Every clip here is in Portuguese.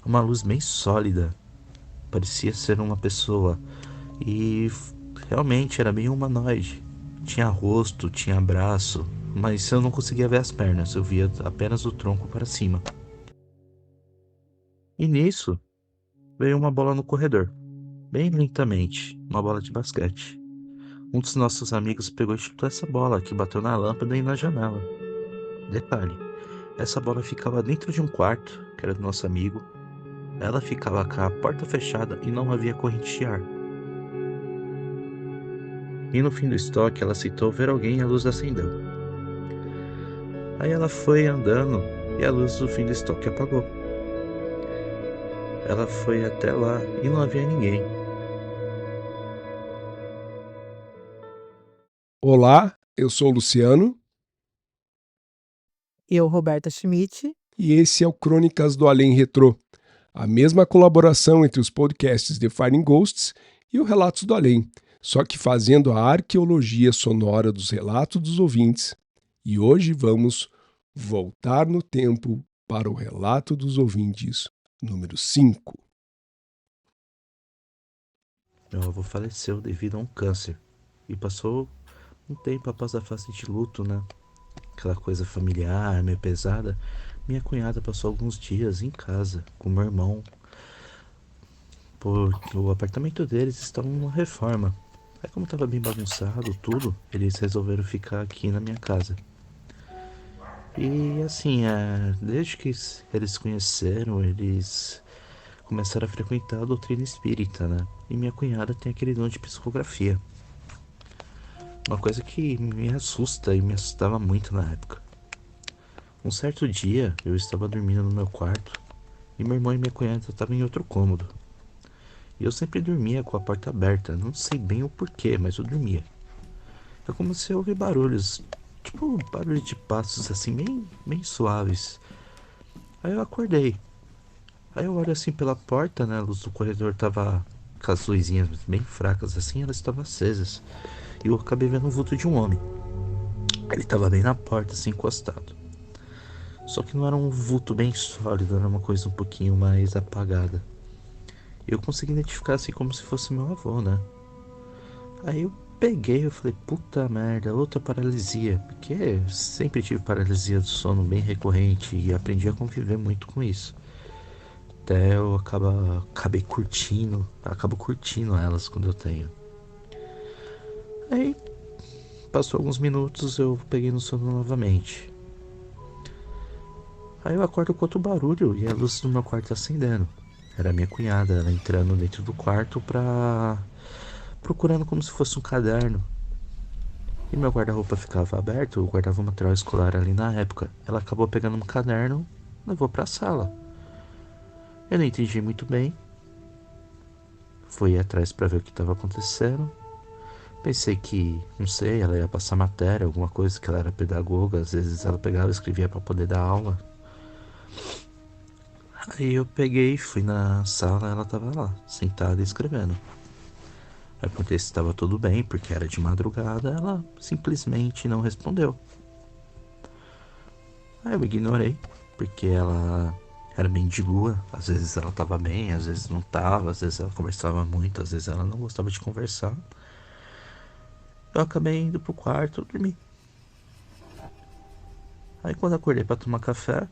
uma luz bem sólida. Parecia ser uma pessoa. E realmente era bem humanoide. Tinha rosto, tinha braço, mas eu não conseguia ver as pernas, eu via apenas o tronco para cima. E nisso veio uma bola no corredor, bem lentamente, uma bola de basquete. Um dos nossos amigos pegou e chutou essa bola, que bateu na lâmpada e na janela. Detalhe, essa bola ficava dentro de um quarto, que era do nosso amigo. Ela ficava com a porta fechada e não havia corrente de ar. E no fim do estoque, ela aceitou ver alguém e a luz acendeu. Aí ela foi andando e a luz do fim do estoque apagou. Ela foi até lá e não havia ninguém. Olá, eu sou o Luciano Eu, Roberta Schmidt. e esse é o Crônicas do Além Retrô, a mesma colaboração entre os podcasts The Finding Ghosts e o Relatos do Além, só que fazendo a arqueologia sonora dos relatos dos ouvintes. E hoje vamos voltar no tempo para o Relato dos Ouvintes número 5. Meu avô faleceu devido a um câncer e passou um tempo após a fase de luto, né? Aquela coisa familiar, meio pesada. Minha cunhada passou alguns dias em casa com meu irmão, porque o apartamento deles estava em uma reforma. Aí, como estava bem bagunçado tudo, eles resolveram ficar aqui na minha casa. E assim, desde que eles se conheceram, eles começaram a frequentar a doutrina espírita, né? E minha cunhada tem aquele dom de psicografia. Uma coisa que me assusta e me assustava muito na época. Um certo dia, eu estava dormindo no meu quarto e meu irmão e minha cunhada estavam em outro cômodo. E eu sempre dormia com a porta aberta, não sei bem o porquê, mas eu dormia. Eu comecei a ouvir barulhos, tipo barulho de passos assim, bem suaves. Aí eu acordei. Aí eu olho assim pela porta, né? A luz do corredor tava com as luzinhas bem fracas assim, elas estavam acesas. E eu acabei vendo o vulto de um homem. Ele tava bem na porta, assim, encostado. Só que não era um vulto bem sólido, era uma coisa um pouquinho mais apagada. Eu consegui identificar assim como se fosse meu avô, né? Aí eu peguei, eu falei, puta merda, outra paralisia. Porque eu sempre tive paralisia do sono bem recorrente e aprendi a conviver muito com isso. Até eu acabo curtindo elas quando eu tenho. Aí passou alguns minutos, eu peguei no sono novamente. Aí eu acordo com outro barulho e a luz do meu quarto acendendo. Era minha cunhada, ela entrando dentro do quarto procurando como se fosse um caderno. E meu guarda-roupa ficava aberto, eu guardava um material escolar ali na época. Ela acabou pegando um caderno, levou pra sala. Eu não entendi muito bem. Fui atrás pra ver o que estava acontecendo. Pensei que, não sei, ela ia passar matéria, alguma coisa, que ela era pedagoga, às vezes ela pegava e escrevia pra poder dar aula. Aí eu peguei, fui na sala, ela tava lá, sentada escrevendo. Aí perguntei se estava tudo bem, porque era de madrugada, ela simplesmente não respondeu. Aí eu ignorei, porque ela era bem de lua, às vezes ela tava bem, às vezes não tava, às vezes ela conversava muito, às vezes ela não gostava de conversar. Eu acabei indo pro quarto dormir. Aí quando acordei pra tomar café,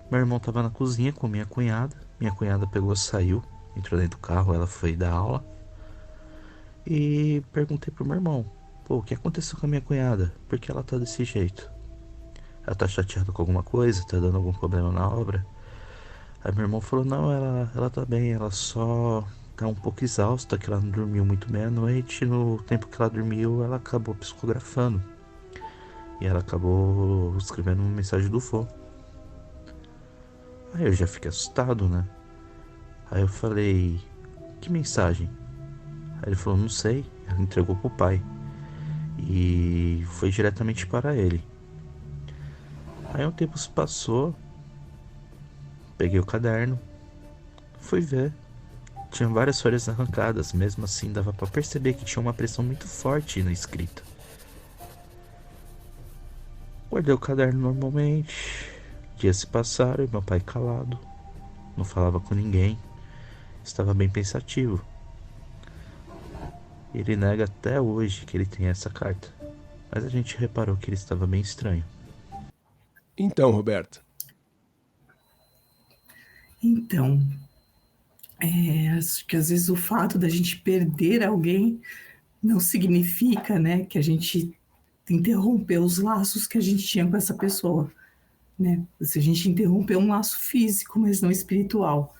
meu irmão tava na cozinha com minha cunhada. Minha cunhada pegou, saiu, entrou dentro do carro, ela foi dar aula. E perguntei pro meu irmão: pô, o que aconteceu com a minha cunhada? Por que ela tá desse jeito? Ela tá chateada com alguma coisa? Tá dando algum problema na obra? Aí meu irmão falou: não, ela tá bem, ela só tá um pouco exausta, que ela não dormiu muito bem à noite. No tempo que ela dormiu, ela acabou psicografando. E ela acabou escrevendo uma mensagem do vô. Aí eu já fiquei assustado, né? Aí eu falei: que mensagem? Aí ele falou: não sei. Ela entregou pro pai. E foi diretamente para ele. Aí um tempo se passou, peguei o caderno, fui ver. Tinha várias folhas arrancadas, mesmo assim dava pra perceber que tinha uma pressão muito forte na escrita. Guardei o caderno normalmente. Dias se passaram e meu pai calado. não falava com ninguém, estava bem pensativo. Ele nega até hoje que ele tem essa carta, mas a gente reparou que ele estava bem estranho. Então, Roberto. Então, acho que às vezes o fato da gente perder alguém não significa, né, que a gente interrompeu os laços que a gente tinha com essa pessoa, né? Se a gente interrompeu um laço físico, mas não espiritual.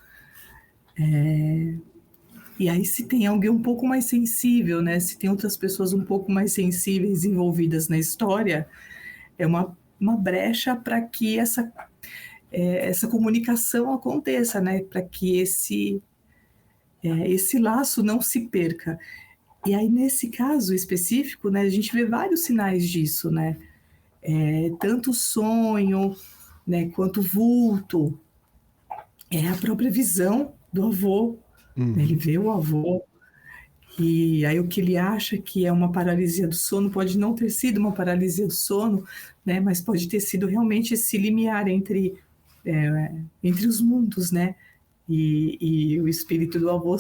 E aí, se tem alguém um pouco mais sensível, né? Se tem outras pessoas um pouco mais sensíveis envolvidas na história, é uma brecha para que essa comunicação aconteça, né? Para que esse laço não se perca. E aí, nesse caso específico, né, a gente vê vários sinais disso, né? Tanto sonho, né, quanto vulto, a própria visão do avô, né? Ele Uhum. vê o avô, e aí o que ele acha que é uma paralisia do sono pode não ter sido uma paralisia do sono, né? Mas pode ter sido realmente esse limiar entre os mundos, né? E o espírito do avô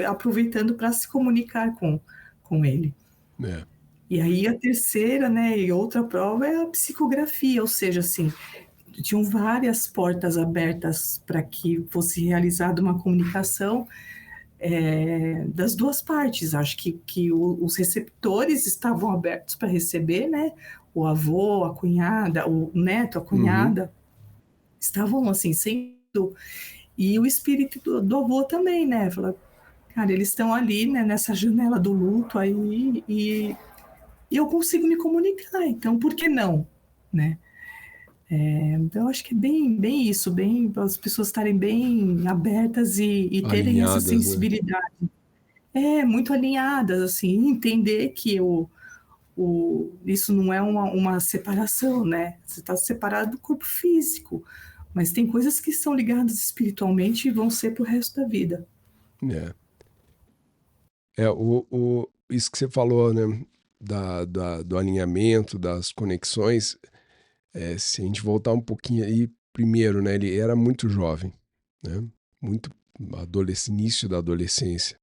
aproveitando para se comunicar com ele. É. E aí a terceira, né, e outra prova é a psicografia, ou seja, assim, tinham várias portas abertas para que fosse realizada uma comunicação das duas partes. Acho que os receptores estavam abertos para receber, né? O avô, a cunhada, o neto, a Uhum. cunhada, estavam assim, sendo. E o espírito do avô também, né? Fala, cara, eles estão ali, né, nessa janela do luto aí, e eu consigo me comunicar, então por que não, né? Então acho que é bem isso, bem as pessoas estarem bem abertas e terem essa Alinhadas, né? sensibilidade, muito alinhadas, assim, entender que isso não é uma separação, né? Você está separado do corpo físico, mas tem coisas que são ligadas espiritualmente e vão ser pro resto da vida. É. Isso que você falou, né? Do alinhamento, das conexões. Se a gente voltar um pouquinho aí, primeiro, né? Ele era muito jovem, né? Muito início da adolescência.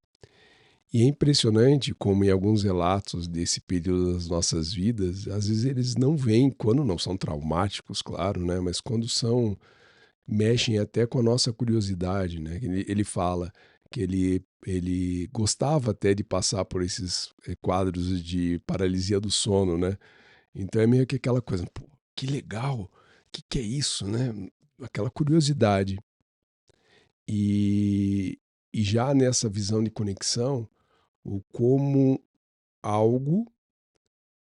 E é impressionante como em alguns relatos desse período das nossas vidas, às vezes eles não vêm, quando não são traumáticos, claro, né? Mas quando são, mexem até com a nossa curiosidade, né? Ele fala que ele gostava até de passar por esses quadros de paralisia do sono, né? Então é meio que aquela coisa, pô, que legal, o que é isso, né? Aquela curiosidade. E, e já nessa visão de conexão, o como algo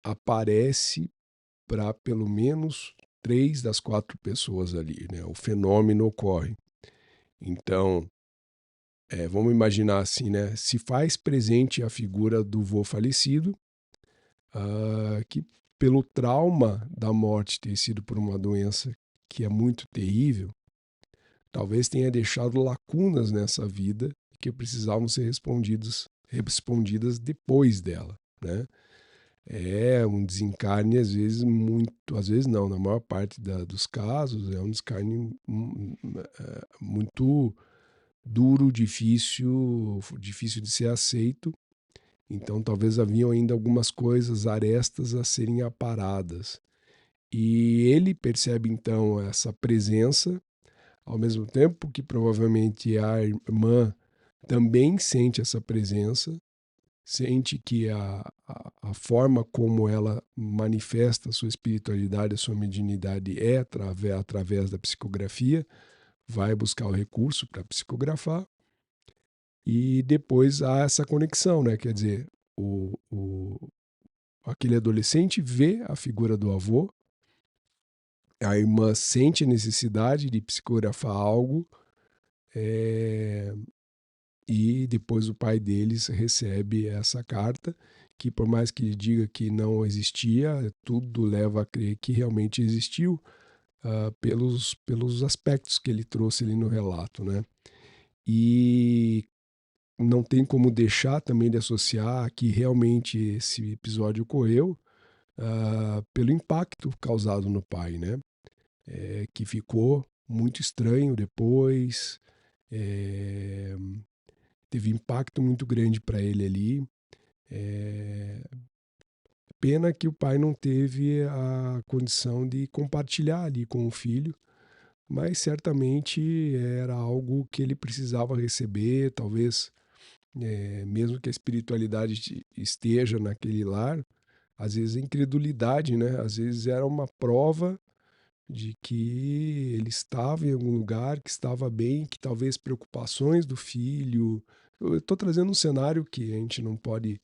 aparece para pelo menos 3 das 4 pessoas ali, né? O fenômeno ocorre. Então, vamos imaginar assim, né? Se faz presente a figura do vô falecido, que pelo trauma da morte ter sido por uma doença que é muito terrível, talvez tenha deixado lacunas nessa vida que precisavam ser respondidas depois dela, né? É um desencarne, às vezes não, na maior parte dos casos, é um desencarne muito duro, difícil de ser aceito. Então, talvez haviam ainda algumas coisas, arestas a serem aparadas. E ele percebe então essa presença, ao mesmo tempo que provavelmente a irmã também sente essa presença, sente que a forma como ela manifesta a sua espiritualidade, a sua mediunidade é através da psicografia, vai buscar o recurso para psicografar, e depois há essa conexão, né? Quer dizer, aquele adolescente vê a figura do avô, a irmã sente a necessidade de psicografar algo, é, e depois o pai deles recebe essa carta, que por mais que ele diga que não existia, tudo leva a crer que realmente existiu, pelos aspectos que ele trouxe ali no relato, né? E não tem como deixar também de associar que realmente esse episódio ocorreu pelo impacto causado no pai, né? Que ficou muito estranho depois, É, teve impacto muito grande para ele ali. É, pena que o pai não teve a condição de compartilhar ali com o filho, mas certamente era algo que ele precisava receber, talvez, mesmo que a espiritualidade esteja naquele lar, às vezes a incredulidade, né? Às vezes era uma prova de que ele estava em algum lugar, que estava bem, que talvez preocupações do filho. Eu estou trazendo um cenário que a gente não pode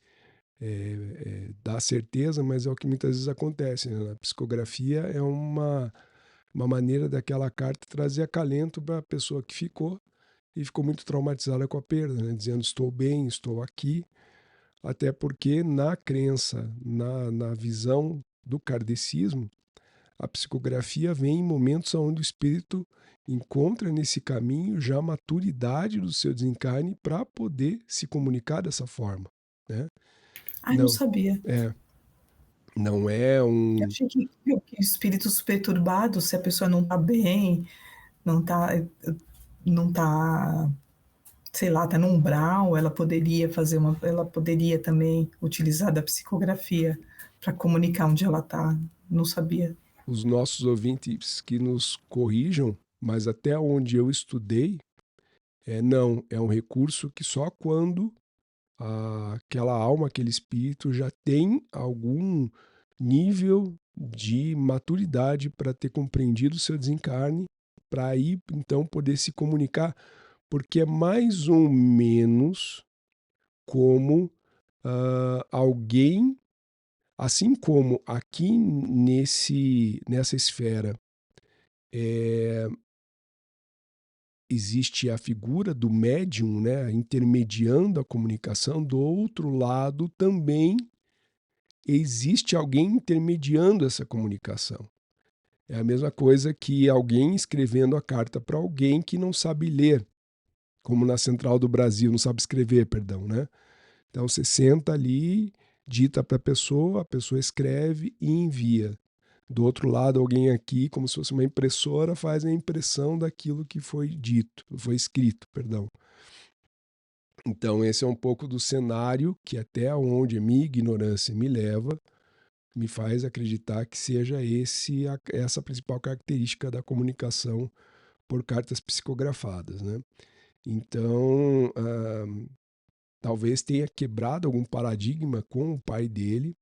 dar certeza, mas é o que muitas vezes acontece, né? A psicografia é uma maneira daquela carta trazer acalento para a pessoa que ficou e ficou muito traumatizada com a perda, né? Dizendo estou bem, estou aqui, até porque na crença, na visão do kardecismo, a psicografia vem em momentos onde o espírito encontra nesse caminho já a maturidade do seu desencarne para poder se comunicar dessa forma, né? Ai, não Não, sabia. é, não é Eu um. achei que espíritos perturbados, se a pessoa não tá bem, não tá, não tá, sei lá, tá no umbral, ela poderia também utilizar da psicografia para comunicar onde ela tá. Não sabia. Os nossos ouvintes que nos corrijam, mas até onde eu estudei, não, é um recurso que só quando aquela alma, aquele espírito já tem algum nível de maturidade para ter compreendido o seu desencarne, para aí então poder se comunicar, porque é mais ou menos como alguém, assim como aqui nessa esfera existe a figura do médium, né, intermediando a comunicação, do outro lado também existe alguém intermediando essa comunicação. É a mesma coisa que alguém escrevendo a carta para alguém que não sabe ler, como na Central do Brasil, não sabe escrever, perdão, né? Então você senta ali, dita para a pessoa escreve e envia. Do outro lado, alguém aqui, como se fosse uma impressora, faz a impressão daquilo que foi dito, foi escrito, perdão. Então esse é um pouco do cenário que até onde a minha ignorância me leva, me faz acreditar que seja essa a principal característica da comunicação por cartas psicografadas, né? Então, talvez tenha quebrado algum paradigma com o pai dele,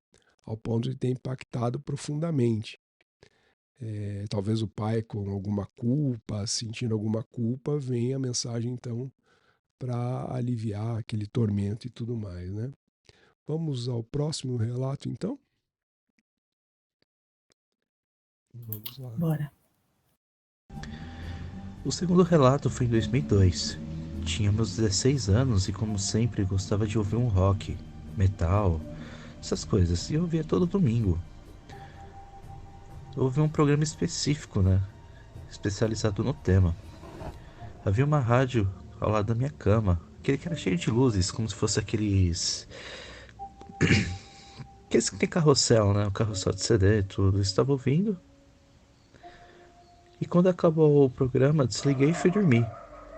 ao ponto de ter impactado profundamente. Talvez o pai com alguma culpa, sentindo alguma culpa, venha a mensagem então para aliviar aquele tormento e tudo mais, né? Vamos ao próximo relato então? Vamos lá. Bora. O segundo relato foi em 2002. Tinha meus 16 anos e, como sempre, gostava de ouvir um rock, metal, essas coisas, e eu ouvia todo domingo. Eu ouvia um programa específico, né? Especializado no tema. Havia uma rádio ao lado da minha cama, aquele que era cheio de luzes, como se fosse aqueles que tem carrossel, né? O carrossel de CD e tudo. Eu estava ouvindo. E quando acabou o programa, desliguei e fui dormir.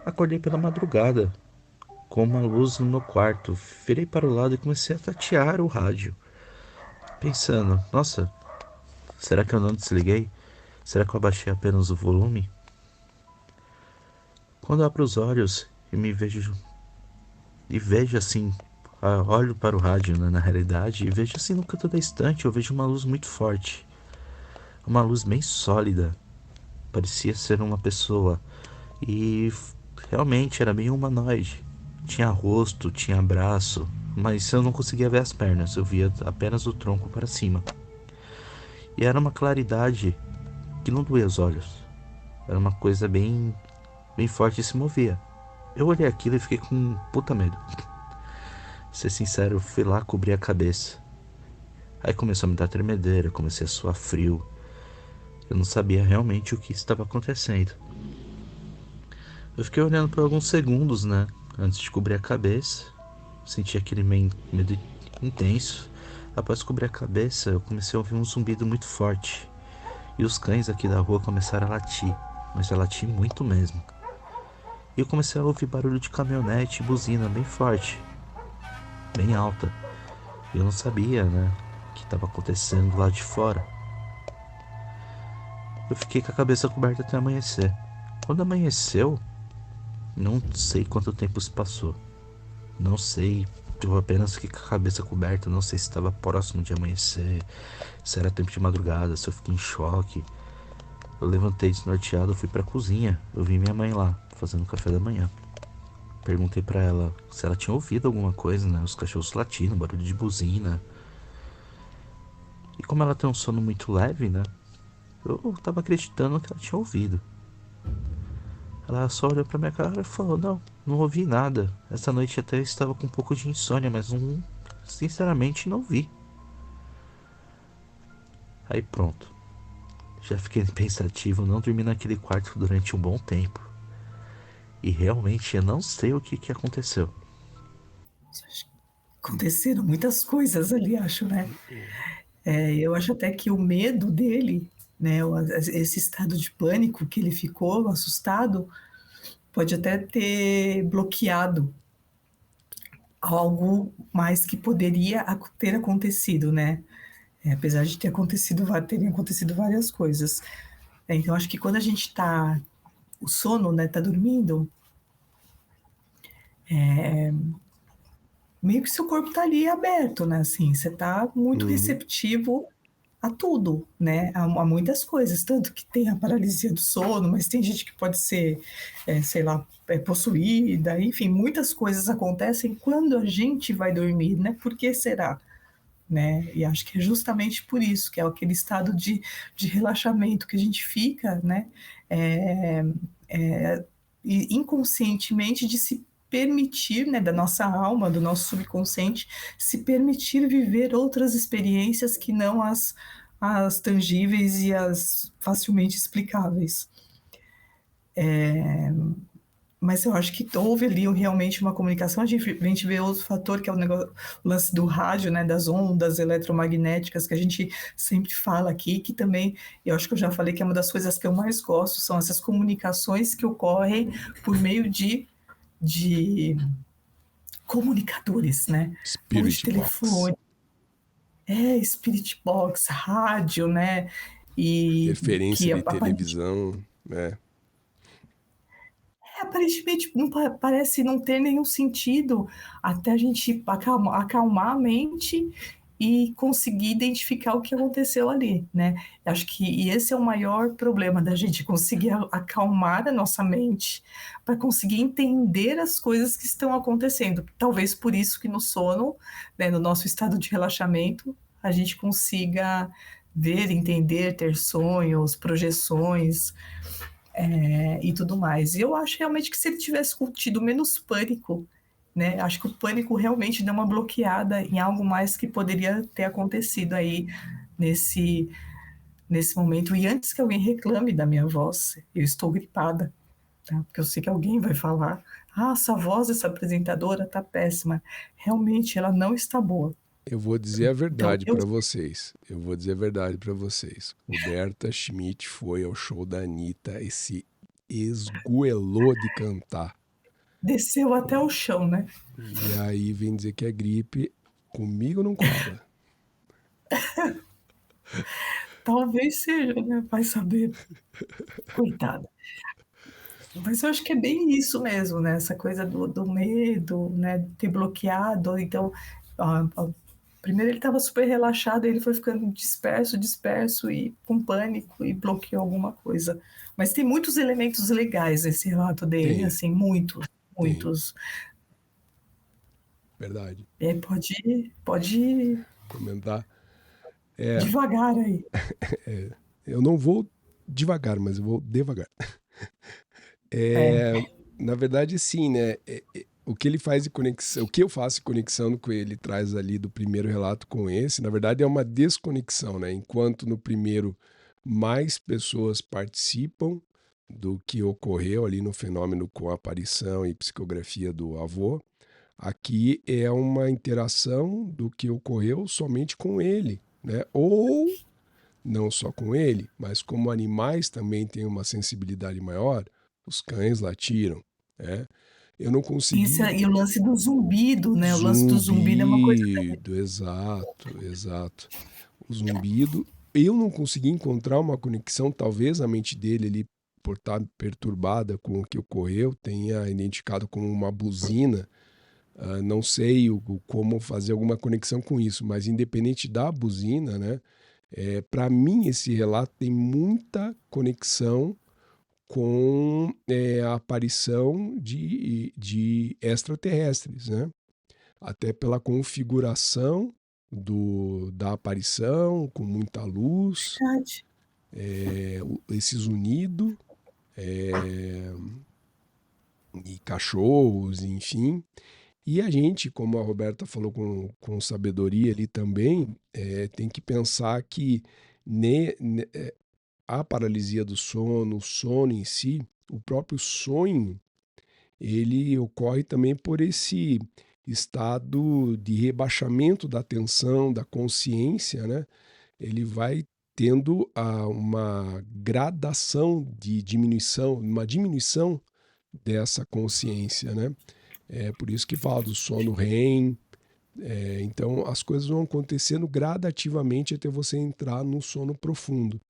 Acordei pela madrugada, com uma luz no meu quarto. Virei para o lado e comecei a tatear o rádio, pensando: nossa, será que eu não desliguei? Será que eu abaixei apenas o volume? Quando eu abro os olhos e vejo assim, olho para o rádio, né, na realidade, e vejo assim no canto da estante, eu vejo uma luz muito forte. Uma luz bem sólida. Parecia ser uma pessoa. E realmente era bem humanoide. Tinha rosto, tinha braço, mas eu não conseguia ver as pernas, eu via apenas o tronco para cima. E era uma claridade que não doía os olhos. Era uma coisa bem forte e se movia. Eu olhei aquilo e fiquei com um puta medo. Ser sincero, eu fui lá cobrir a cabeça. Aí começou a me dar tremedeira, comecei a suar frio. Eu não sabia realmente o que estava acontecendo. Eu fiquei olhando por alguns segundos, né? Antes de cobrir a cabeça. Senti aquele medo intenso. Após cobrir a cabeça, eu comecei a ouvir um zumbido muito forte. E os cães aqui da rua começaram a latir. Mas a latir muito mesmo. E eu comecei a ouvir barulho de caminhonete e buzina bem forte, bem alta. Eu não sabia, né, o que estava acontecendo lá de fora. Eu fiquei com a cabeça coberta até amanhecer. Quando amanheceu, não sei quanto tempo se passou. Não sei, eu apenas fiquei com a cabeça coberta. Não sei se estava próximo de amanhecer, se era tempo de madrugada, se eu fiquei em choque. Eu levantei desnorteado, fui pra cozinha. Eu vi minha mãe lá, fazendo café da manhã. Perguntei pra ela se ela tinha ouvido alguma coisa, né? Os cachorros latindo, barulho de buzina. E como ela tem um sono muito leve, né? Eu tava acreditando que ela tinha ouvido. Ela só olhou pra minha cara e falou: Não, não ouvi nada. Essa noite até eu estava com um pouco de insônia, mas não, sinceramente não vi. Aí pronto. Já fiquei pensativo, não dormi naquele quarto durante um bom tempo. E realmente eu não sei o que aconteceu. Aconteceram muitas coisas ali, acho, né? Eu acho até que o medo dele, né, esse estado de pânico que ele ficou assustado, pode até ter bloqueado algo mais que poderia ter acontecido, né? Apesar de terem acontecido várias coisas. Então, acho que quando a gente está, o sono, né, tá dormindo, meio que seu corpo tá ali aberto, né? Assim, você tá muito Uhum. receptivo a tudo, né? A muitas coisas, tanto que tem a paralisia do sono, mas tem gente que pode ser, sei lá, possuída, enfim, muitas coisas acontecem quando a gente vai dormir, né? Por que será? Né? E acho que é justamente por isso, que é aquele estado de relaxamento que a gente fica, né? É, e inconscientemente de se permitir, né, da nossa alma, do nosso subconsciente, se permitir viver outras experiências que não as tangíveis e as facilmente explicáveis. Mas eu acho que houve ali realmente uma comunicação. A gente vê outro fator, que é o lance do rádio, né, das ondas eletromagnéticas, que a gente sempre fala aqui, que também, eu acho que eu já falei que é uma das coisas que eu mais gosto, são essas comunicações que ocorrem por meio de comunicadores, né? Ou de Spirit Box. telefone, spirit box, rádio, né? E Interferência que de televisão, né? aparentemente não parece não ter nenhum sentido até a gente acalmar a mente e conseguir identificar o que aconteceu ali, né? Acho que e esse é o maior problema da gente conseguir acalmar a nossa mente para conseguir entender as coisas que estão acontecendo. Talvez por isso que no sono, né, no nosso estado de relaxamento, a gente consiga ver, entender, ter sonhos, projeções, e tudo mais. E eu acho realmente que se ele tivesse tido menos pânico, né? Acho que o pânico realmente deu uma bloqueada em algo mais que poderia ter acontecido aí nesse, nesse momento. E antes que alguém reclame da minha voz, eu estou gripada, tá? Porque eu sei que alguém vai falar: ah, essa voz dessa apresentadora tá péssima. Realmente, ela não está boa. Eu vou dizer a Então, verdade para vocês. Eu vou dizer a verdade para vocês. Roberta Schmidt foi ao show da Anitta e se esgoelou de cantar. desceu até o chão, né? E aí vem dizer que é gripe. Comigo não cola. Talvez seja, né? Vai saber. Coitada. Mas eu acho que é bem isso mesmo, né? Essa coisa do medo, né? Ter bloqueado. Então, primeiro ele estava super relaxado, ele foi ficando disperso e com pânico e bloqueou alguma coisa. Mas tem muitos elementos legais nesse relato dele, Tem, assim, muitos, tem. muitos. Verdade. Pode ir Comentar. É, devagar aí. eu não vou devagar, mas eu vou devagar. É, É, na verdade, sim, né? O que ele faz de conexão, o que eu faço de conexão com ele traz ali do primeiro relato com esse, na verdade é uma desconexão, né? Enquanto no primeiro mais pessoas participam do que ocorreu ali no fenômeno com a aparição e psicografia do avô, aqui é uma interação do que ocorreu somente com ele, né? Ou não só com ele, mas como animais também têm uma sensibilidade maior, os cães latiram, É. Eu não Isso, consegui. e o lance do zumbido, né? O lance do zumbido é uma coisa também. Zumbido, exato, exato. O zumbido. Eu não consegui encontrar uma conexão, talvez a mente dele ali, por estar perturbada com o que ocorreu, tenha identificado como uma buzina. Não sei como fazer alguma conexão com isso, mas independente da buzina, né? Para mim, esse relato tem muita conexão com a aparição de extraterrestres, né? Até pela configuração da aparição, com muita luz, Verdade. esse zunido, é, e cachorros, enfim. E a gente, como a Roberta falou com sabedoria ali também, tem que pensar que a paralisia do sono, o sono em si, o próprio sonho, ele ocorre também por esse estado de rebaixamento da atenção, da consciência, né? Ele vai tendo uma gradação de diminuição, uma diminuição dessa consciência, né? É por isso que fala do sono REM. Então as coisas vão acontecendo gradativamente até você entrar no sono profundo.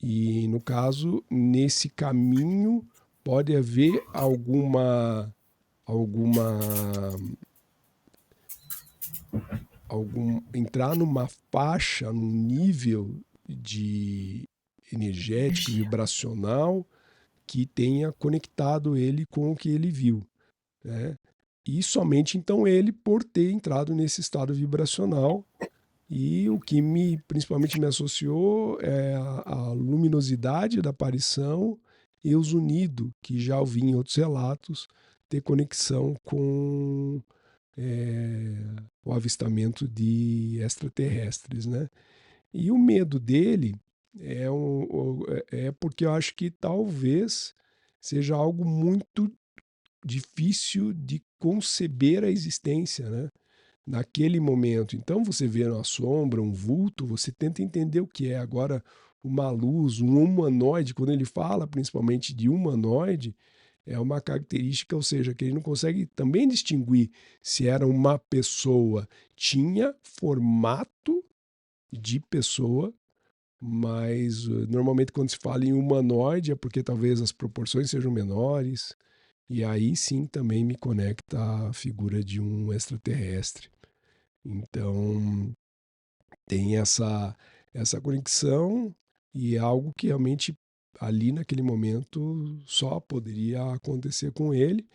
E no caso, nesse caminho pode haver alguma entrar numa faixa, num nível de energético, Energia. vibracional que tenha conectado ele com o que ele viu, né? E somente então ele por ter entrado nesse estado vibracional. E o que principalmente me associou é a luminosidade da aparição e o zunido, que já ouvi em outros relatos ter conexão com o avistamento de extraterrestres, né? E o medo dele é porque eu acho que talvez seja algo muito difícil de conceber a existência, né? Naquele momento. Então você vê uma sombra, um vulto, você tenta entender o que é. Agora, uma luz, um humanoide, quando ele fala principalmente de humanoide, é uma característica, ou seja, que ele não consegue também distinguir se era uma pessoa. Tinha formato de pessoa, mas normalmente quando se fala em humanoide é porque talvez as proporções sejam menores, e aí sim também me conecta a figura de um extraterrestre. Então, tem essa conexão e é algo que realmente ali naquele momento só poderia acontecer com ele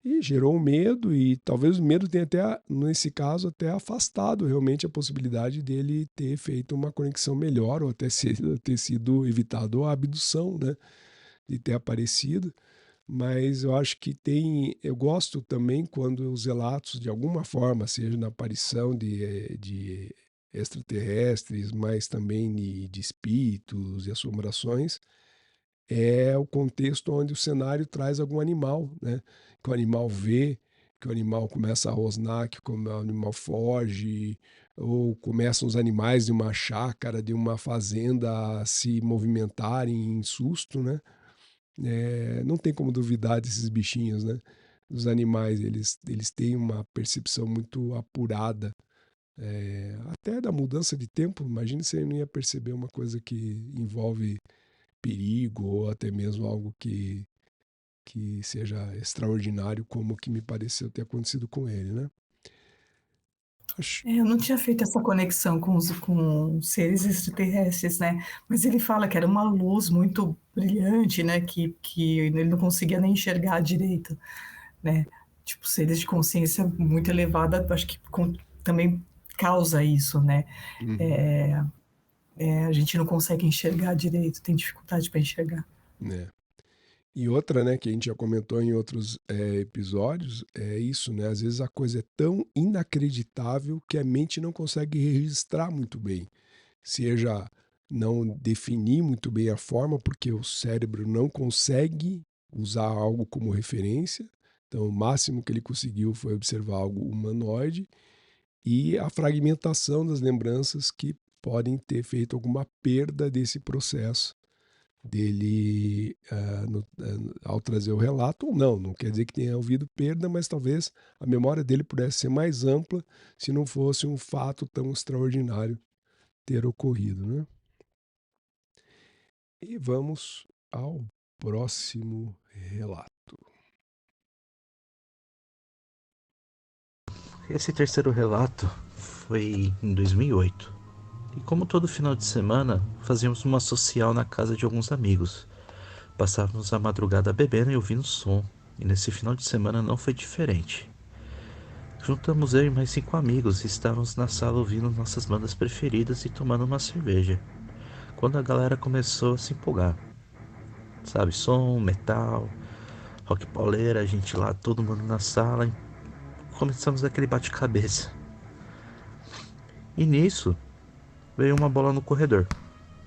e gerou um medo e talvez o medo tenha até, nesse caso, até afastado realmente a possibilidade dele ter feito uma conexão melhor ou até ter sido evitado a abdução, né, de ter aparecido. Mas eu acho que eu gosto também quando os relatos, de alguma forma, seja na aparição de extraterrestres, mas também de espíritos e assombrações, é o contexto onde o cenário traz algum animal, né? Que o animal vê, que o animal começa a rosnar, que o animal foge, ou começam os animais de uma chácara, de uma fazenda a se movimentarem em susto, né? Não tem como duvidar desses bichinhos, né? Os animais, eles têm uma percepção muito apurada, até da mudança de tempo. Imagina se ele não ia perceber uma coisa que envolve perigo ou até mesmo algo que seja extraordinário, como o que me pareceu ter acontecido com ele, né? Acho. Eu não tinha feito essa conexão com os seres extraterrestres, né? Mas ele fala que era uma luz muito brilhante, né? Que ele não conseguia nem enxergar direito, né? Tipo, seres de consciência muito elevada, acho que também causa isso, né? Uhum, A gente não consegue enxergar direito, tem dificuldade para enxergar. né? E outra, né, que a gente já comentou em outros episódios, é isso, né? Às vezes a coisa é tão inacreditável que a mente não consegue registrar muito bem. Seja não definir muito bem a forma, porque o cérebro não consegue usar algo como referência. Então, o máximo que ele conseguiu foi observar algo humanoide e a fragmentação das lembranças que podem ter feito alguma perda desse processo dele ao trazer o relato, ou não. Não quer dizer que tenha havido perda, mas talvez a memória dele pudesse ser mais ampla se não fosse um fato tão extraordinário ter ocorrido, né? E vamos ao próximo relato. Esse terceiro relato foi em 2008. E como todo final de semana, fazíamos uma social na casa de alguns amigos. Passávamos a madrugada bebendo e ouvindo som. E nesse final de semana não foi diferente. Juntamos eu e mais 5 amigos e estávamos na sala ouvindo nossas bandas preferidas e tomando uma cerveja. Quando a galera começou a se empolgar. Sabe, som, metal, rock pauleira, a gente lá, todo mundo na sala. E começamos aquele bate-cabeça. E nisso, veio uma bola no corredor.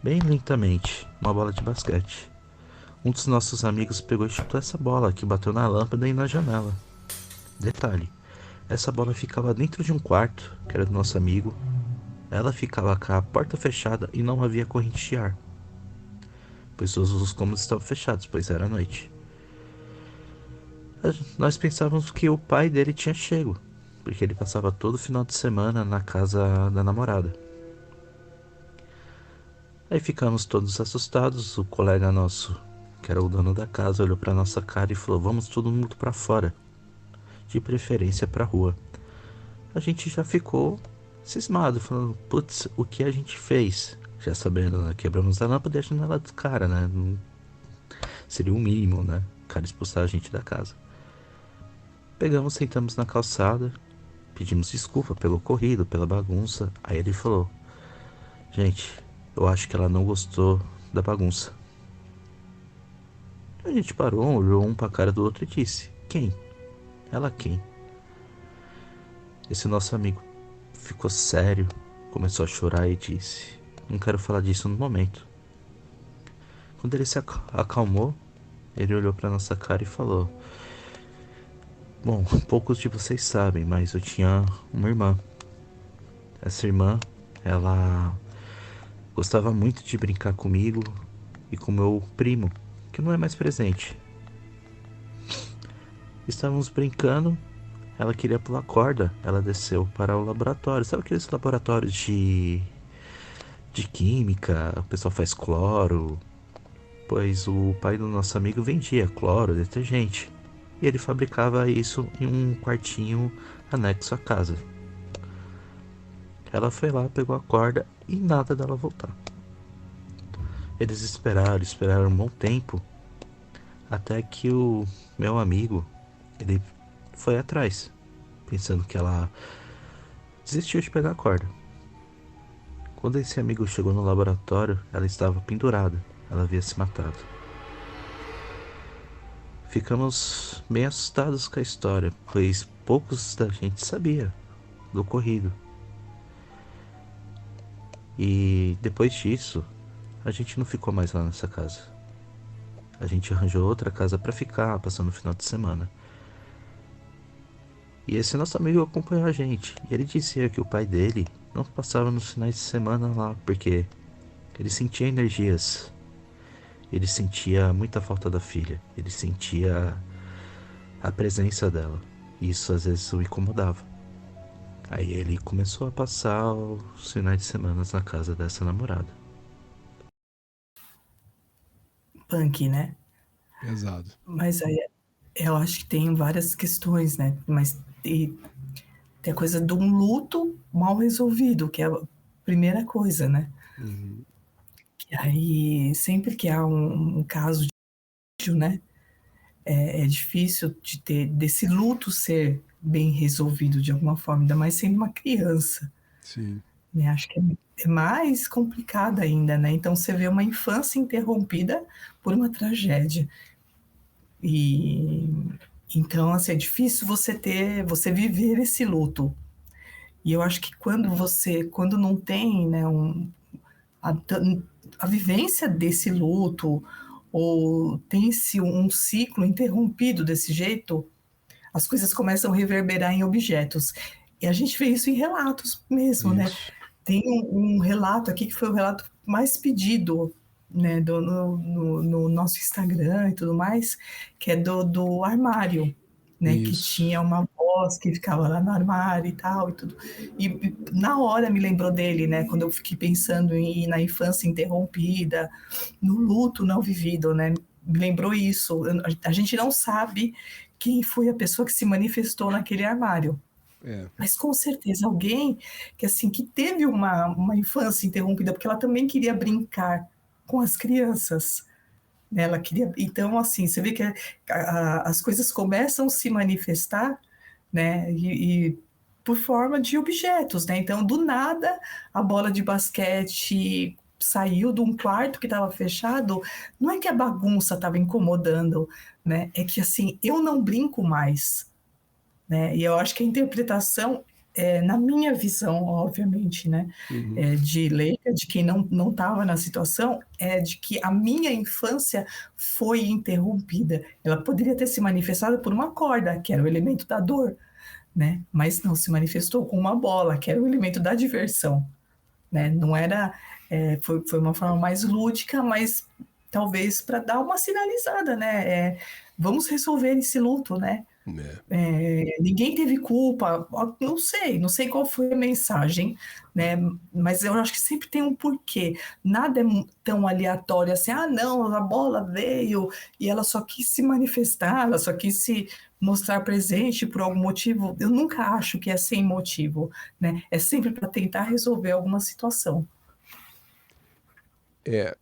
Bem lentamente, uma bola de basquete. Um dos nossos amigos pegou e chutou essa bola, que bateu na lâmpada e na janela. Detalhe, essa bola ficava dentro de um quarto, que era do nosso amigo. Ela ficava com a porta fechada e não havia corrente de ar, pois todos os cômodos estavam fechados, pois era noite. Nós pensávamos que o pai dele tinha chego, porque ele passava todo final de semana na casa da namorada. Aí ficamos todos assustados. O colega nosso, que era o dono da casa, olhou pra nossa cara e falou: vamos todo mundo pra fora, de preferência pra rua. A gente já ficou cismado, falando: putz, o que a gente fez? Já sabendo, né? Quebramos a lâmpada e a janela dos caras, né? Seria o mínimo, né? O cara expulsar a gente da casa. Pegamos, sentamos na calçada, pedimos desculpa pelo ocorrido, pela bagunça. Aí ele falou: gente, eu acho que ela não gostou da bagunça. A gente parou, olhou um pra cara do outro e disse: quem? Ela quem? Esse nosso amigo ficou sério, começou a chorar e disse: não quero falar disso no momento. Quando ele se acalmou, ele olhou pra nossa cara e falou: bom, poucos de vocês sabem, mas eu tinha uma irmã. Essa irmã, ela gostava muito de brincar comigo e com meu primo, que não é mais presente. Estávamos brincando, ela queria pular corda, ela desceu para o laboratório. Sabe aqueles laboratórios de química, o pessoal faz cloro? Pois o pai do nosso amigo vendia cloro, detergente. E ele fabricava isso em um quartinho anexo à casa. Ela foi lá, pegou a corda e nada dela voltar. Eles esperaram um bom tempo, até que o meu amigo, ele foi atrás, pensando que ela desistiu de pegar a corda. Quando esse amigo chegou no laboratório, ela estava pendurada, ela havia se matado. Ficamos bem assustados com a história, pois poucos da gente sabia do ocorrido. E depois disso, a gente não ficou mais lá nessa casa. A gente arranjou outra casa pra ficar, passando o final de semana. E esse nosso amigo acompanhou a gente. E ele dizia que o pai dele não passava nos finais de semana lá, porque ele sentia energias. Ele sentia muita falta da filha. Ele sentia a presença dela. E isso às vezes o incomodava. Aí ele começou a passar os finais de semana na casa dessa namorada. Punk, né? Pesado. Mas aí eu acho que tem várias questões, né? Mas tem a coisa de um luto mal resolvido, que é a primeira coisa, né? Uhum. E aí, sempre que há um caso de, né? É difícil de ter, desse luto ser bem resolvido de alguma forma, ainda mais sendo uma criança, Sim. né? Acho que é mais complicado ainda, né? Então você vê uma infância interrompida por uma tragédia. E então, assim, é difícil você viver esse luto. E eu acho que quando não tem, né, a, a vivência desse luto, ou tem um ciclo interrompido desse jeito, as coisas começam a reverberar em objetos. E a gente vê isso em relatos mesmo, né? Isso. Tem um relato aqui que foi o relato mais pedido né, no nosso Instagram e tudo mais, que é do armário, né, que tinha Isso. uma voz que ficava lá no armário e tal e tudo. E na hora me lembrou dele, né, quando eu fiquei pensando na infância interrompida, no luto não vivido, né, me lembrou isso. A gente não sabe quem foi a pessoa que se manifestou naquele armário. É. Mas com certeza alguém que assim que teve uma infância interrompida, porque ela também queria brincar com as crianças, né? Ela queria, então assim, você vê que as coisas começam a se manifestar, né? E por forma de objetos, né? Então do nada a bola de basquete saiu de um quarto que estava fechado. Não é que a bagunça estava incomodando, né? É que assim eu não brinco mais, né? E eu acho que a interpretação, na minha visão, obviamente, né, Uhum. de leiga, de quem não estava na situação, é de que a minha infância foi interrompida. Ela poderia ter se manifestado por uma corda, que era o elemento da dor, né? Mas não se manifestou com uma bola, que era o elemento da diversão, né? Não era, foi uma forma mais lúdica, mas talvez para dar uma sinalizada, né? Vamos resolver esse luto, né? É. Ninguém teve culpa, não sei qual foi a mensagem, né? Mas eu acho que sempre tem um porquê. Nada é tão aleatório assim, ah, não, a bola veio e ela só quis se manifestar, ela só quis se mostrar presente por algum motivo. Eu nunca acho que é sem motivo, né? É sempre para tentar resolver alguma situação. É.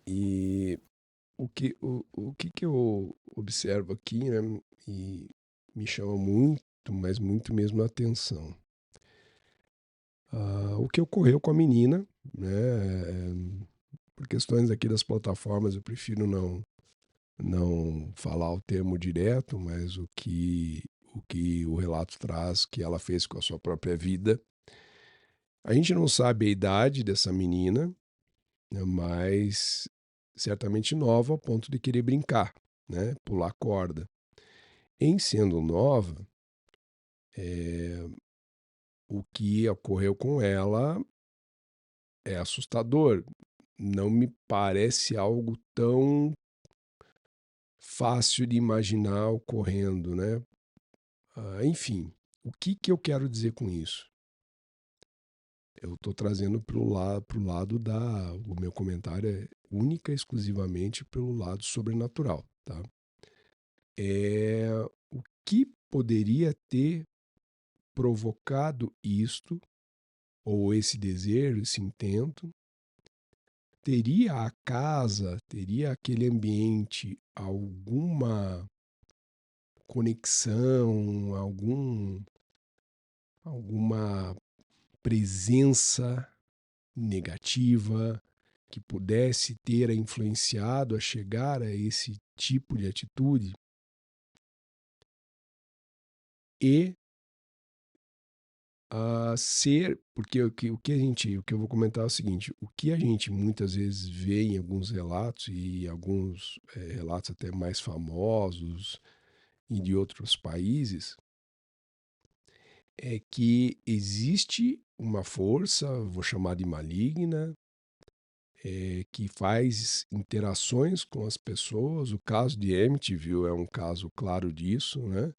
E o que que eu observo aqui, né, e me chama muito, mas muito mesmo a atenção. O que ocorreu com a menina, né, por questões aqui das plataformas eu prefiro não falar o termo direto, mas o que o relato traz que ela fez com a sua própria vida. A gente não sabe a idade dessa menina, né, mas certamente nova ao ponto de querer brincar, né, pular corda. Em sendo nova, o que ocorreu com ela é assustador. Não me parece algo tão fácil de imaginar ocorrendo, né? Enfim, o que que eu quero dizer com isso? Eu estou trazendo para o lado da. O meu comentário é única e exclusivamente pelo lado sobrenatural, tá? É o que poderia ter provocado isto, ou esse desejo, esse intento. Teria a casa, teria aquele ambiente alguma conexão, alguma presença negativa que pudesse ter influenciado a chegar a esse tipo de atitude? E a ser, porque o que eu vou comentar é o seguinte, o que a gente muitas vezes vê em alguns relatos e alguns relatos até mais famosos e de outros países, é que existe uma força, vou chamar de maligna, que faz interações com as pessoas. O caso de Amityville é um caso claro disso, né?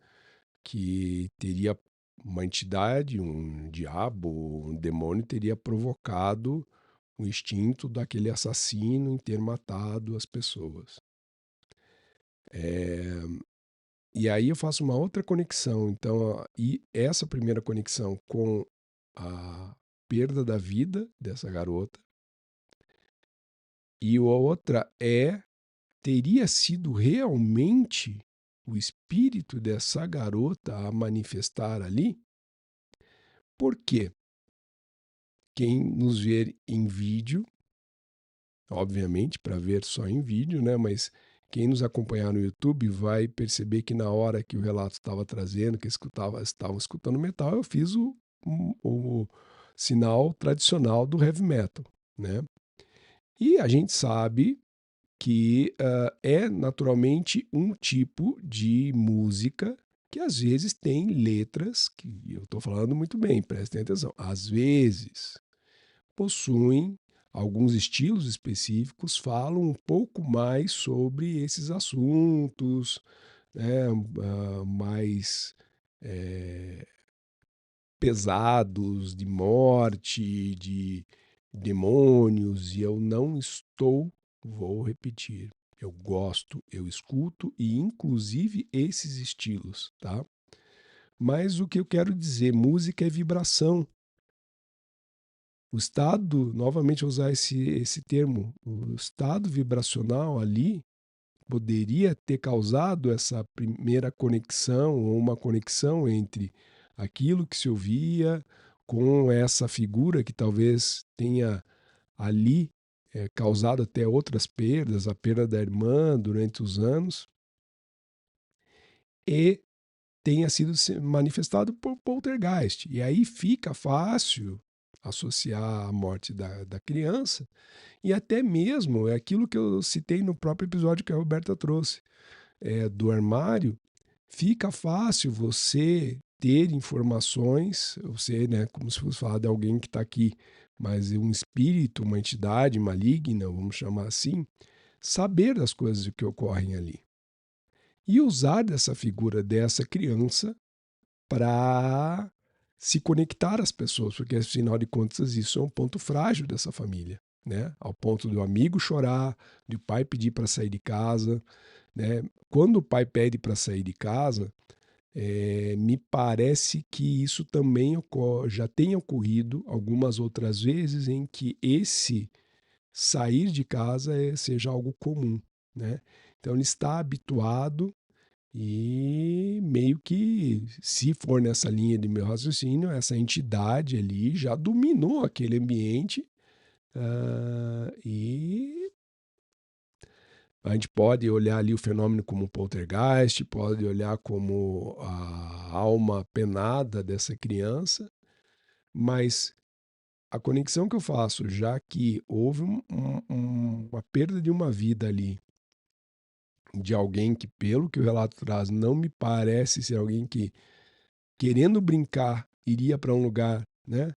Que teria uma entidade, um diabo, um demônio teria provocado o instinto daquele assassino em ter matado as pessoas. É, e aí eu faço uma outra conexão. Então, e essa primeira conexão com a perda da vida dessa garota, e a outra teria sido realmente o espírito dessa garota a manifestar ali? Por quê? Quem nos ver em vídeo, obviamente, para ver só em vídeo, né? Mas quem nos acompanhar no YouTube vai perceber que na hora que o relato estava trazendo, que estavam escutando metal, eu fiz o sinal tradicional do heavy metal, né? E a gente sabe que é naturalmente um tipo de música que às vezes tem letras, que eu estou falando muito bem, prestem atenção, às vezes possuem Alguns estilos específicos falam um pouco mais sobre esses assuntos, né, mais pesados, de morte, de demônios, e eu não estou, vou repetir, eu gosto, eu escuto e inclusive esses estilos, tá? Mas o que eu quero dizer, música é vibração. O estado, novamente usar esse termo, o estado vibracional ali poderia ter causado essa primeira conexão ou uma conexão entre aquilo que se ouvia com essa figura que talvez tenha ali causado até outras perdas, a perda da irmã durante os anos, e tenha sido manifestado por poltergeist. E aí fica fácil associar a morte da criança e até mesmo é aquilo que eu citei no próprio episódio que a Roberta trouxe, do armário, fica fácil você ter informações, você, né, como se fosse falar de alguém que está aqui, mas um espírito, uma entidade maligna, vamos chamar assim, saber das coisas que ocorrem ali. E usar dessa figura dessa criança para se conectar às pessoas, porque afinal de contas isso é um ponto frágil dessa família, né? Ao ponto do amigo chorar, do pai pedir para sair de casa, né? Quando o pai pede para sair de casa, me parece que isso também já tem ocorrido algumas outras vezes em que esse sair de casa seja algo comum, né? Então ele está habituado e meio que, se for nessa linha de meu raciocínio, essa entidade ali já dominou aquele ambiente, e a gente pode olhar ali o fenômeno como um poltergeist, pode olhar como a alma penada dessa criança, mas a conexão que eu faço, já que houve uma perda de uma vida ali, de alguém que, pelo que o relato traz, não me parece ser alguém que, querendo brincar, iria para um lugar, né,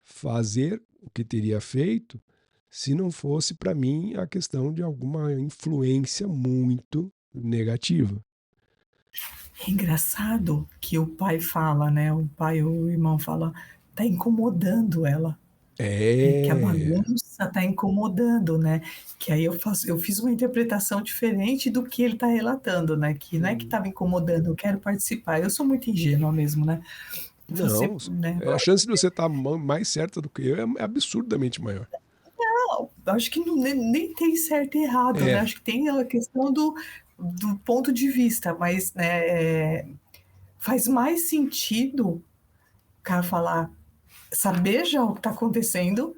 fazer o que teria feito, se não fosse para mim a questão de alguma influência muito negativa. É engraçado que o pai fala, né? O pai ou o irmão fala, tá incomodando ela. Que a É, bagunça tá incomodando, né. Que aí eu fiz uma interpretação diferente do que ele tá relatando, né, que não é que hum, estava incomodando, eu quero participar. Eu sou muito ingênua mesmo, né. Você, não, né, a chance de você estar mais certa do que eu é absurdamente maior. não, eu acho que não nem tem certo e errado, né, É, acho que tem a questão do ponto de vista, mas, né, faz mais sentido o cara falar saber já o que está acontecendo,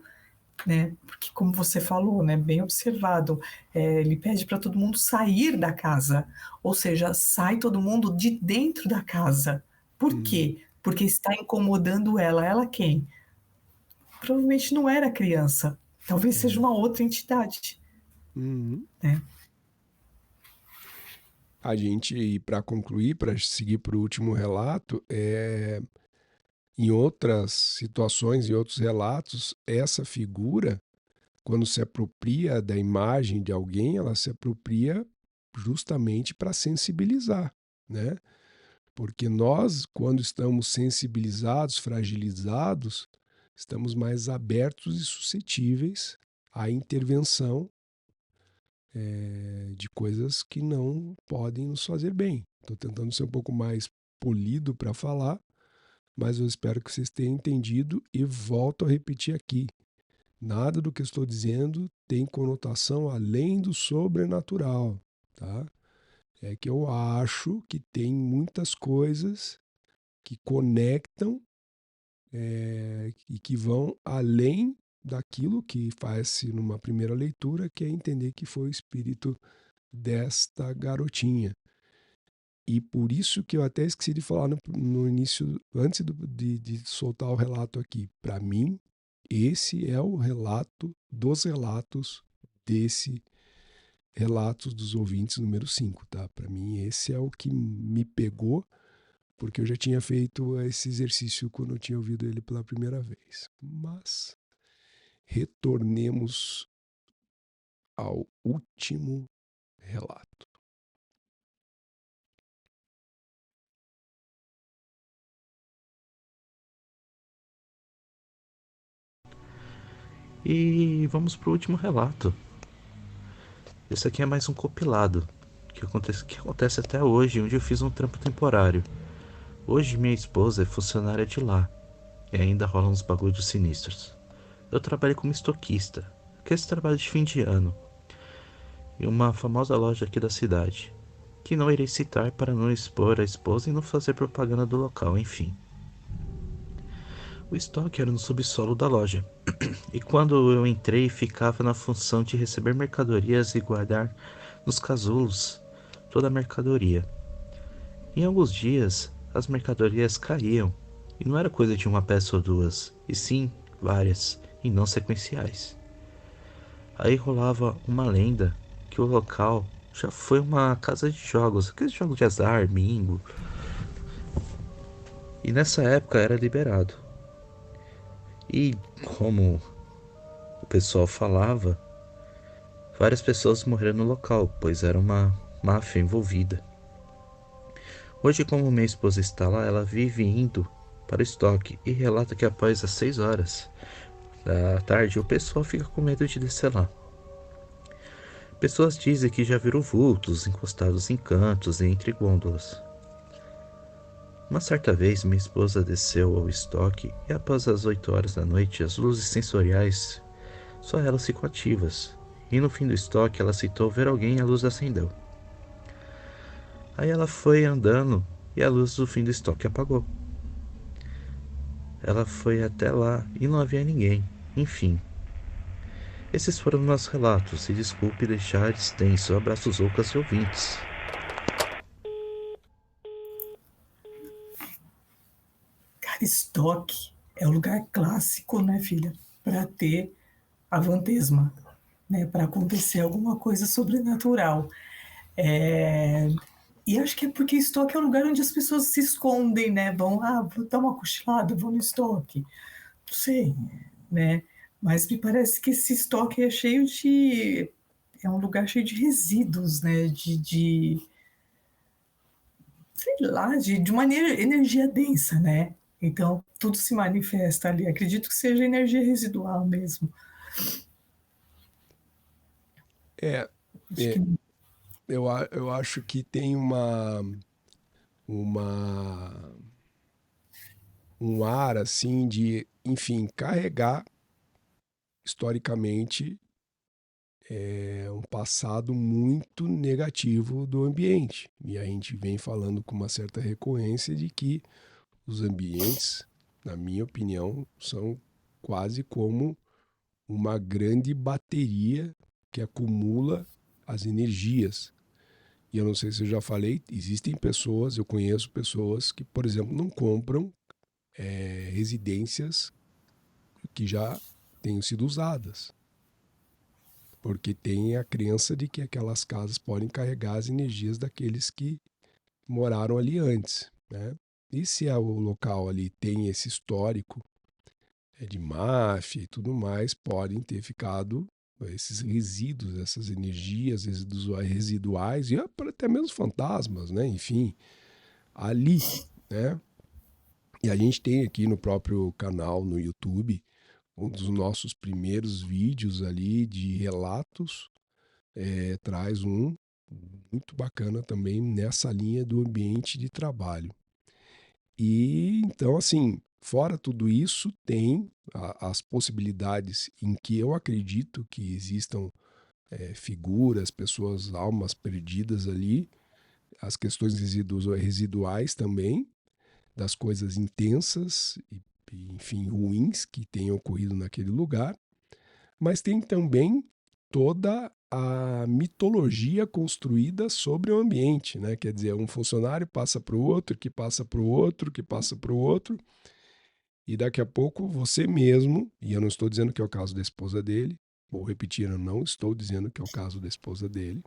né? Porque como você falou, né, bem observado, ele pede para todo mundo sair da casa, ou seja, sai todo mundo de dentro da casa. Por uhum, quê? Porque está incomodando ela. Ela quem? Provavelmente não era criança. Talvez seja é, uma outra entidade, uhum. né? A gente, para concluir, para seguir para o último relato, em outras situações, em outros relatos, essa figura, quando se apropria da imagem de alguém, ela se apropria justamente para sensibilizar, né? Porque nós, quando estamos sensibilizados, fragilizados, estamos mais abertos e suscetíveis à intervenção de coisas que não podem nos fazer bem. Estou tentando ser um pouco mais polido para falar, mas eu espero que vocês tenham entendido e volto a repetir aqui. Nada do que eu estou dizendo tem conotação além do sobrenatural, tá? É que eu acho que tem muitas coisas que conectam e que vão além daquilo que faz-se numa primeira leitura, que é entender que foi o espírito desta garotinha. E por isso que eu até esqueci de falar no início, antes de soltar o relato aqui. Para mim, esse é o relato dos relatos desse Relatos dos Ouvintes número 5, tá? Para mim, esse é o que me pegou, porque eu já tinha feito esse exercício quando eu tinha ouvido ele pela primeira vez. Mas, retornemos ao último relato. E vamos pro último relato. Esse aqui é mais um compilado que acontece até hoje, onde eu fiz um trampo temporário. Hoje minha esposa é funcionária de lá e ainda rolam uns bagulhos sinistros. Eu trabalho como estoquista, que é esse trabalho de fim de ano, em uma famosa loja aqui da cidade, que não irei citar para não expor a esposa e não fazer propaganda do local, enfim. O estoque era no subsolo da loja, e quando eu entrei ficava na função de receber mercadorias e guardar nos casulos toda a mercadoria. Em alguns dias, as mercadorias caíam, e não era coisa de uma peça ou duas, e sim várias, e não sequenciais. Aí rolava uma lenda que o local já foi uma casa de jogos, aqueles jogos de azar, bingo, e nessa época era liberado. E como o pessoal falava, várias pessoas morreram no local, pois era uma máfia envolvida. Hoje, como minha esposa está lá, ela vive indo para o estoque e relata que após as 6 horas da tarde o pessoal fica com medo de descer lá. Pessoas dizem que já viram vultos encostados em cantos e entre gôndolas. Uma certa vez minha esposa desceu ao estoque e após as 8 horas da noite as luzes sensoriais só elas ficam ativas. E no fim do estoque ela citou ver alguém e a luz acendeu. Aí ela foi andando e a luz do fim do estoque apagou. Ela foi até lá e não havia ninguém. Enfim. Esses foram nossos relatos e desculpe deixar extenso. Abraços ocas e ouvintes. Cara, estoque é o lugar clássico, né, filha, para ter avantesma, né, para acontecer alguma coisa sobrenatural. É, E acho que é porque estoque é o lugar onde as pessoas se escondem, né? Vou dar uma cochilada, vou no estoque. Não sei, né? Mas me parece que esse estoque é cheio de. É um lugar cheio de resíduos, né? Sei lá, de uma energia densa, né? Então, tudo se manifesta ali. Acredito que seja energia residual mesmo. É, Acho é, que eu acho que tem uma, um ar assim de, enfim, carregar historicamente um passado muito negativo do ambiente. E a gente vem falando com uma certa recorrência de que os ambientes, na minha opinião, são quase como uma grande bateria que acumula as energias. E eu não sei se eu já falei, existem pessoas, eu conheço pessoas que, por exemplo, não compram residências que já tenham sido usadas, porque tem a crença de que aquelas casas podem carregar as energias daqueles que moraram ali antes, né? E se o local ali tem esse histórico de máfia e tudo mais, podem ter ficado esses resíduos, essas energias residuais e até mesmo fantasmas, né? Enfim, ali, né? E a gente tem aqui no próprio canal no YouTube um dos nossos primeiros vídeos ali de relatos, traz um muito bacana também nessa linha do ambiente de trabalho. E então, assim, fora tudo isso, tem as possibilidades em que eu acredito que existam figuras, pessoas, almas perdidas ali, as questões residuais também, das coisas intensas e, enfim, ruins que tenham ocorrido naquele lugar, mas tem também toda a mitologia construída sobre o ambiente, né? Quer dizer, um funcionário passa para o outro, que passa para o outro, que passa para o outro, e daqui a pouco você mesmo, e eu não estou dizendo que é o caso da esposa dele, vou repetir, eu não estou dizendo que é o caso da esposa dele,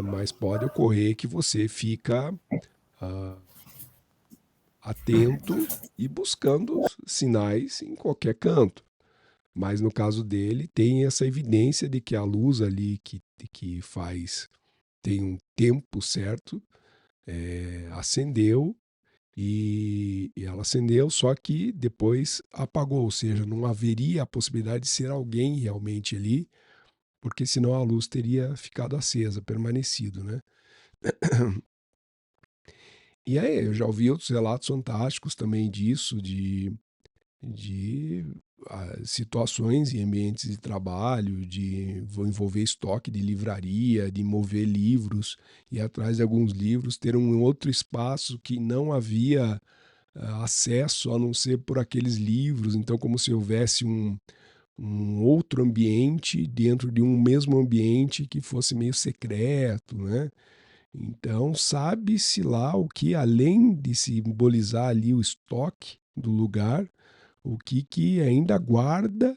mas pode ocorrer que você fica ah, atento e buscando sinais em qualquer canto. Mas no caso dele, tem essa evidência de que a luz ali que faz, tem um tempo certo, acendeu e ela acendeu, só que depois apagou, ou seja, não haveria a possibilidade de ser alguém realmente ali, porque senão a luz teria ficado acesa, permanecido, né? E aí, eu já ouvi outros relatos fantásticos também disso, de situações em ambientes de trabalho, vou envolver estoque de livraria, de mover livros, e atrás de alguns livros ter um outro espaço que não havia acesso a não ser por aqueles livros, então como se houvesse um outro ambiente dentro de um mesmo ambiente que fosse meio secreto, né? Então, sabe-se lá o que, além de simbolizar ali o estoque do lugar, o que ainda guarda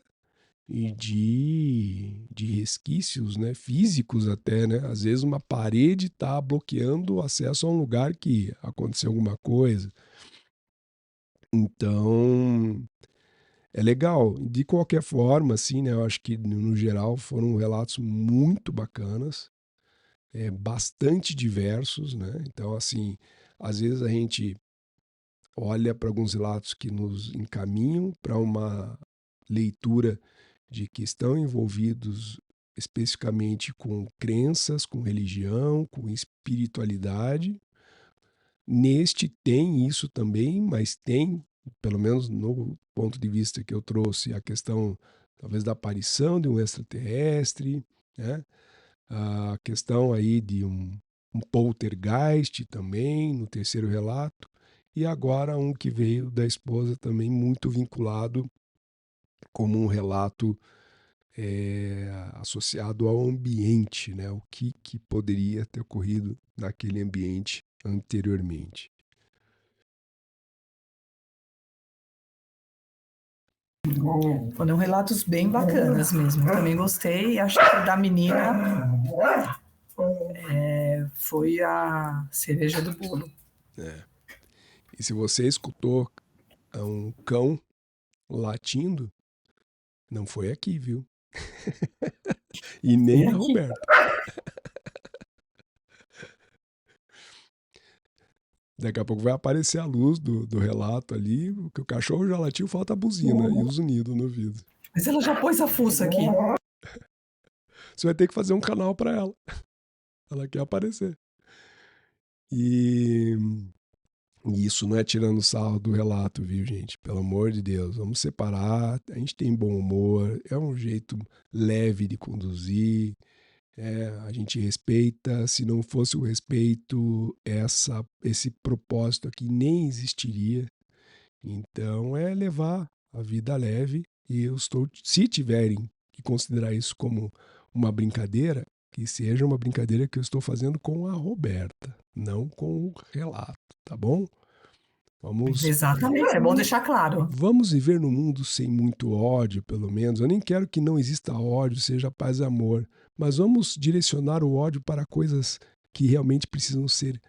e de resquícios, né, físicos até, né? Às vezes uma parede está bloqueando o acesso a um lugar que aconteceu alguma coisa. Então, é legal. De qualquer forma, assim, né, eu acho que no geral foram relatos muito bacanas, bastante diversos, né? Então, assim, às vezes a gente olha para alguns relatos que nos encaminham para uma leitura de que estão envolvidos especificamente com crenças, com religião, com espiritualidade. Neste tem isso também, mas tem, pelo menos no ponto de vista que eu trouxe, a questão talvez da aparição de um extraterrestre, né? A questão aí de um poltergeist também, no terceiro relato, e agora um que veio da esposa também muito vinculado como um relato associado ao ambiente, né? O que poderia ter ocorrido naquele ambiente anteriormente. Foram relatos bem bacanas mesmo. Também gostei. Acho que da menina foi a cereja do bolo. E se você escutou um cão latindo, não foi aqui, viu? E nem a Roberta. Daqui a pouco vai aparecer a luz do relato ali, que o cachorro já latiu, falta a buzina e os unidos no vidro. Mas ela já pôs a fuça aqui. Você vai ter que fazer um canal para ela. Ela quer aparecer. E isso não é tirando sarro do relato, viu, gente? Pelo amor de Deus, vamos separar. A gente tem bom humor, é um jeito leve de conduzir. A gente respeita. Se não fosse o respeito, esse propósito aqui nem existiria. Então é levar a vida leve. E se tiverem que considerar isso como uma brincadeira, que seja uma brincadeira que eu estou fazendo com a Roberta, não com o relato, tá bom? Exatamente, é bom deixar claro. Vamos viver num mundo sem muito ódio, pelo menos. Eu nem quero que não exista ódio, seja paz e amor, mas vamos direcionar o ódio para coisas que realmente precisam ser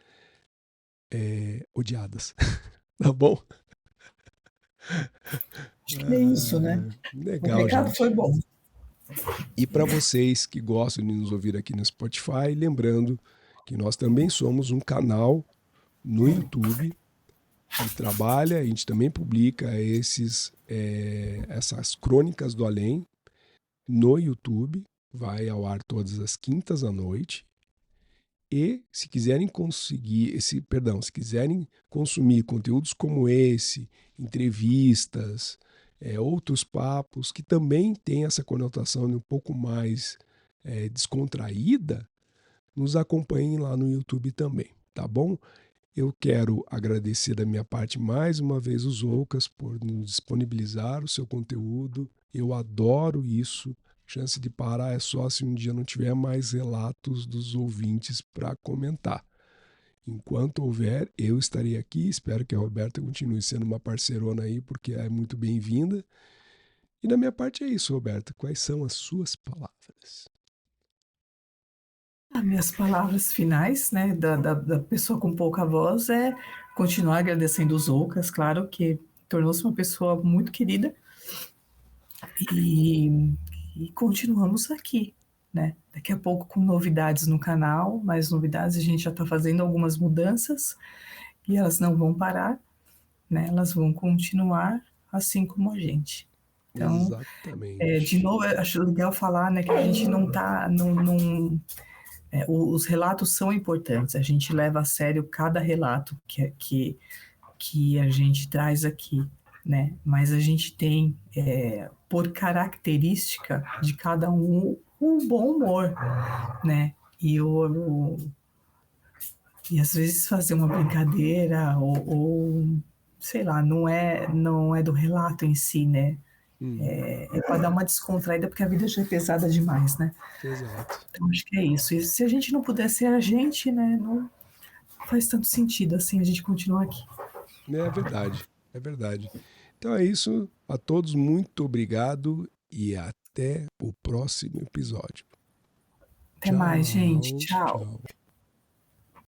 odiadas, tá bom? Acho que é isso, né? Legal, o recado gente. foi bom. E para vocês que gostam de nos ouvir aqui no Spotify, lembrando que nós também somos um canal no YouTube que trabalha, a gente também publica essas crônicas do além no YouTube, vai ao ar todas as quintas à noite. E se quiserem se quiserem consumir conteúdos como esse, entrevistas, outros papos que também tem essa conotação um pouco mais descontraída, nos acompanhem lá no YouTube também, tá bom? Eu quero agradecer da minha parte mais uma vez os Oucas por nos disponibilizar o seu conteúdo. Eu adoro isso. Chance de parar é só se um dia não tiver mais relatos dos ouvintes para comentar. Enquanto houver, eu estarei aqui. Espero que a Roberta continue sendo uma parceirona aí, porque é muito bem-vinda. E da minha parte é isso, Roberta. Quais são as suas palavras? As minhas palavras finais, né, da pessoa com pouca voz é continuar agradecendo os Oucas, claro que tornou-se uma pessoa muito querida. E, e continuamos aqui, né? Daqui a pouco com novidades no canal, mais novidades, a gente já está fazendo algumas mudanças e elas não vão parar, né? Elas vão continuar assim como a gente. Então, de Exatamente. novo, eu acho legal falar, né, que a gente não está, os relatos são importantes, a gente leva a sério cada relato que a gente traz aqui, né? Mas a gente tem, por característica de cada um bom humor, né? E às vezes fazer uma brincadeira ou sei lá, não é do relato em si, né? Uhum. É para dar uma descontraída porque a vida já é pesada demais, né? Exato. Então acho que é isso. E se a gente não puder ser a gente, né? Não faz tanto sentido assim a gente continuar aqui. É verdade. É verdade. Então é isso. A todos, muito obrigado e até o próximo episódio. Até mais, gente. Tchau, Tchau. tchau.